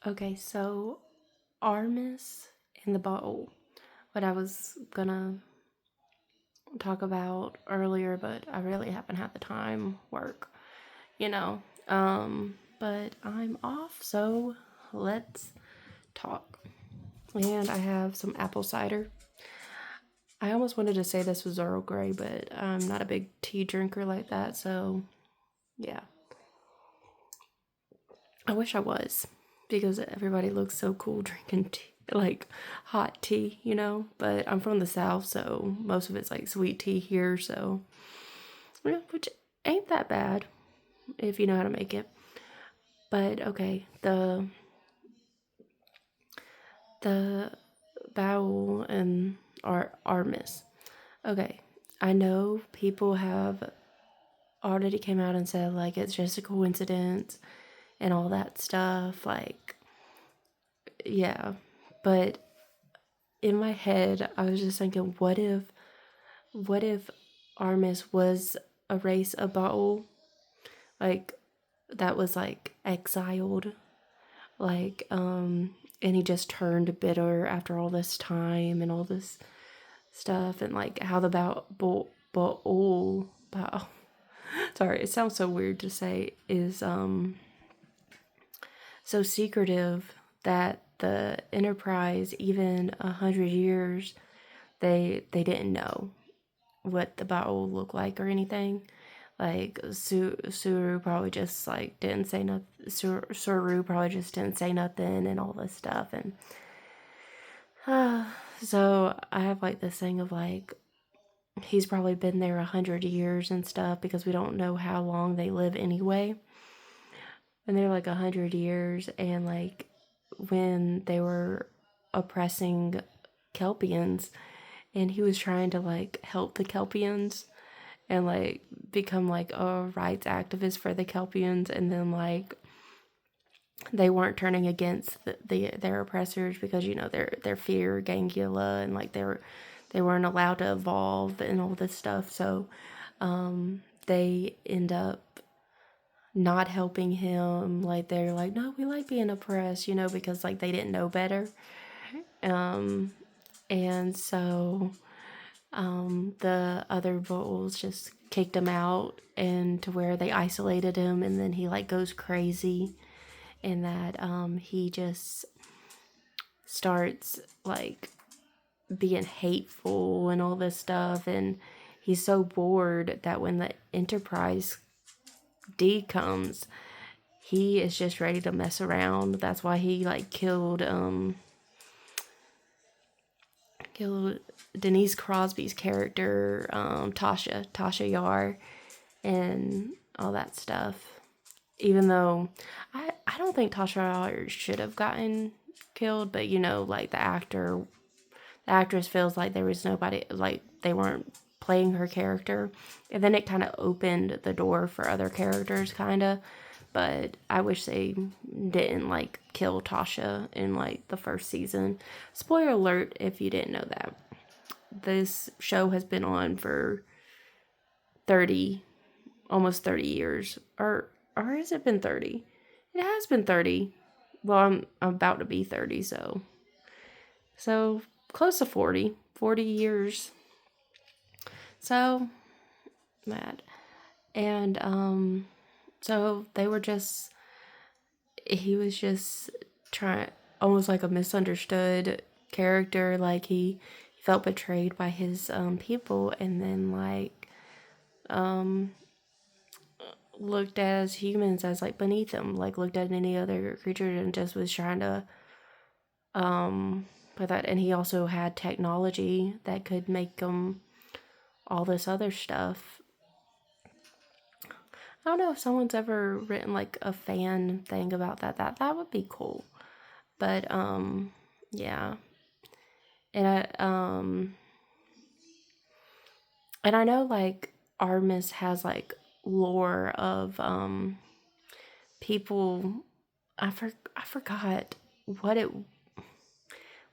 Okay, so Armus in the bottle. What I was gonna talk about earlier, but I really haven't had the time. Work, you know. But I'm off, so let's talk. And I have some apple cider. I almost wanted to say this was Earl Grey, but I'm not a big tea drinker like that, so yeah. I wish I was, because everybody looks so cool drinking tea, like hot tea, But I'm from the South, so most of it's like sweet tea here, so yeah, which ain't that bad if you know how to make it. But okay, the bowel and Armis. Okay, I know people have already came out and said like it's just a coincidence and all that stuff. Like, yeah, but in my head, I was just thinking, what if Armis was a race of Baal, like that was like exiled, like and he just turned bitter after all this time and all this stuff, and like how the Baal, sorry, it sounds so weird to say, is so secretive that the Enterprise, even 100 years, they didn't know what the battle looked like or anything. Like Suru probably just like didn't say nothing. Suru probably just didn't say nothing and all this stuff. And so I have like this thing of like he's probably been there 100 years and stuff, because we don't know how long they live anyway. And they're like 100 years, and like when they were oppressing Kelpians, and he was trying to like help the Kelpians and like become like a rights activist for the Kelpians, and then like they weren't turning against their oppressors, because their fear gangula, and like they weren't allowed to evolve and all this stuff. So they end up not helping him. Like they're like, no, we like being oppressed, because like they didn't know better. And so the other bulls just kicked him out, and to where they isolated him, and then he like goes crazy, and that he just starts like being hateful and all this stuff, and he's so bored that when the Enterprise D comes, he is just ready to mess around. That's why he like killed Denise Crosby's character, Tasha Yar, and all that stuff. Even though I don't think Tasha Yar should have gotten killed, but like the actress feels like there was nobody, like they weren't playing her character, and then it kind of opened the door for other characters, kind of. But I wish they didn't like kill Tasha in like the first season. Spoiler alert if you didn't know that. This show has been on for 30, almost 30 years. Or has it been 30? It has been 30. Well, I'm about to be 30, so close to 40 years. So mad. And so they were just he was just trying, almost like a misunderstood character. Like he felt betrayed by his people, and then like looked at as humans as like beneath him, like looked at any other creature and just was trying to put that. And he also had technology that could make him all this other stuff. I don't know if someone's ever written like a fan thing about that. That would be cool. But yeah. And I know like Artemis has like lore of people. I forgot what it,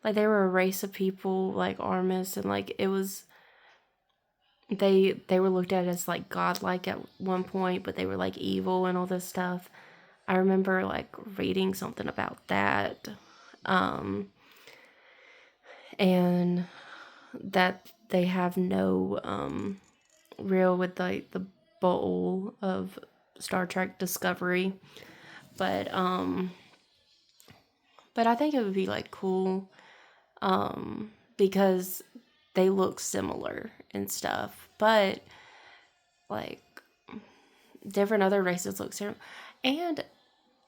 like they were a race of people like Artemis, and like it was, they were looked at as like godlike at one point, but they were like evil and all this stuff. I remember like reading something about that, and that they have no real with like the bowl of Star Trek Discovery, but I think it would be like cool, because they look similar and stuff, but like different other races look similar, and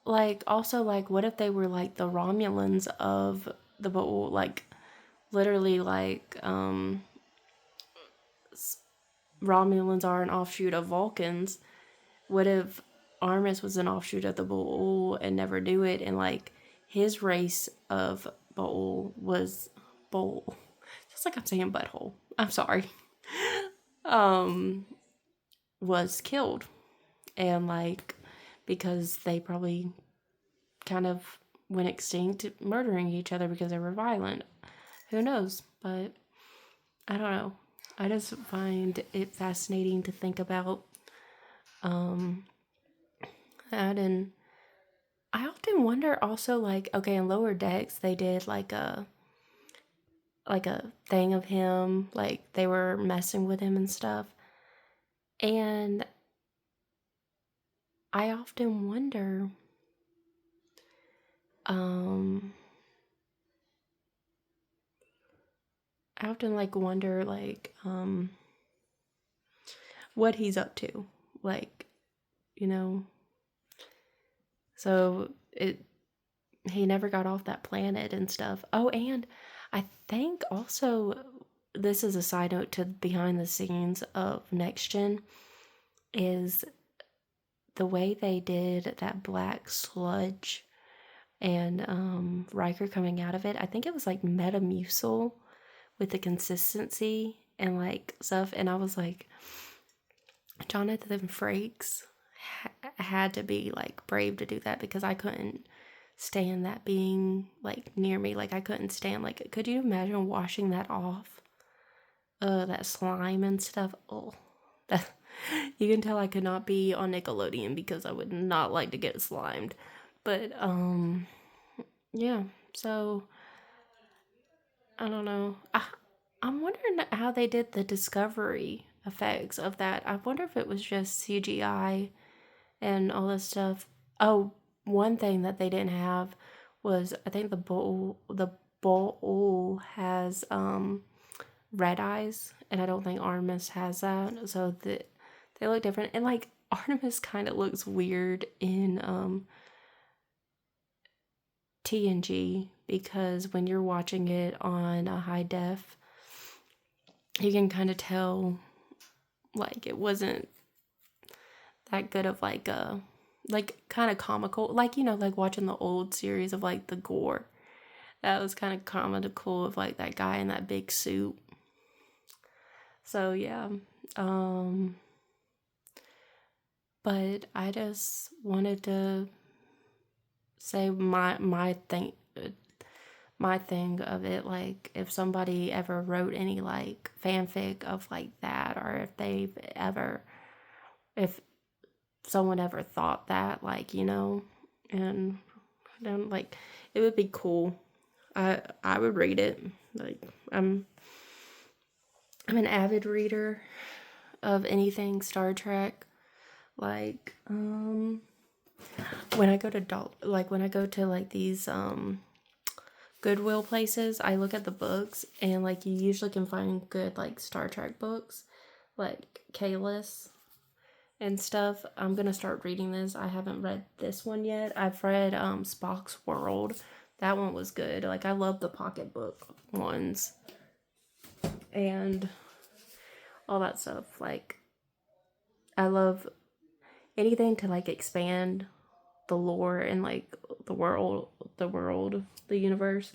like also like what if they were like the Romulans of the bowl, like literally like Romulans are an offshoot of Vulcans. What if Armus was an offshoot of the Bowl and never knew it, and like his race of Bowl was Bowl. Just like I'm saying butthole. I'm sorry. Was killed, and like because they probably kind of went extinct murdering each other because they were violent. Who knows? But I don't know. I just find it fascinating to think about that, and I often wonder also like okay, in Lower Decks they did like a thing of him, like they were messing with him and stuff. And I often wonder um I often like wonder like what he's up to. Like, you know, so he never got off that planet and stuff. Oh, and I think also this is a side note to behind the scenes of Next Gen is the way they did that black sludge and Riker coming out of it. I think it was like Metamucil with the consistency and like stuff. And I was like, Jonathan Frakes had to be like brave to do that because I couldn't stand that being like near me. Like I couldn't stand like could you imagine washing that off? That slime and stuff. Oh, that you can tell I could not be on Nickelodeon because I would not like to get slimed. But yeah. So I don't know. I'm wondering how they did the discovery effects of that. I wonder if it was just CGI and all this stuff. Oh, one thing that they didn't have was I think the bull has red eyes, and I don't think Artemis has that. So they look different, and like Artemis kind of looks weird in TNG because when you're watching it on a high def, you can kind of tell like it wasn't that good of like a like kind of comical, like you know, like watching the old series of like the gore. That was kind of comical of like that guy in that big suit. So yeah, um, but I just wanted to say my thing of it, like if somebody ever wrote any like fanfic of like that, or if someone ever thought that, like, you know, and then like it would be cool. I would read it. Like I'm an avid reader of anything Star Trek. Like when I go to like these Goodwill places, I look at the books, and like you usually can find good like Star Trek books, like Kalis and stuff. I'm gonna start reading this. I haven't read this one yet. I've read Spock's World. That one was good. Like I love the pocketbook ones and all that stuff. Like I love anything to like expand the lore and like the universe.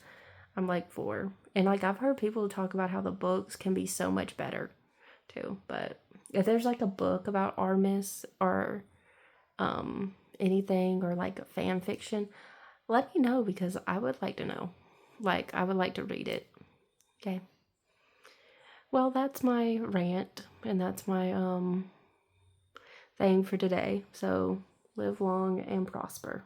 I'm like for. And like I've heard people talk about how the books can be so much better too. But if there's like a book about Armis or anything or like a fan fiction, let me know because I would like to know. Like I would like to read it. Okay. Well, that's my rant and that's my thing for today. So live long and prosper.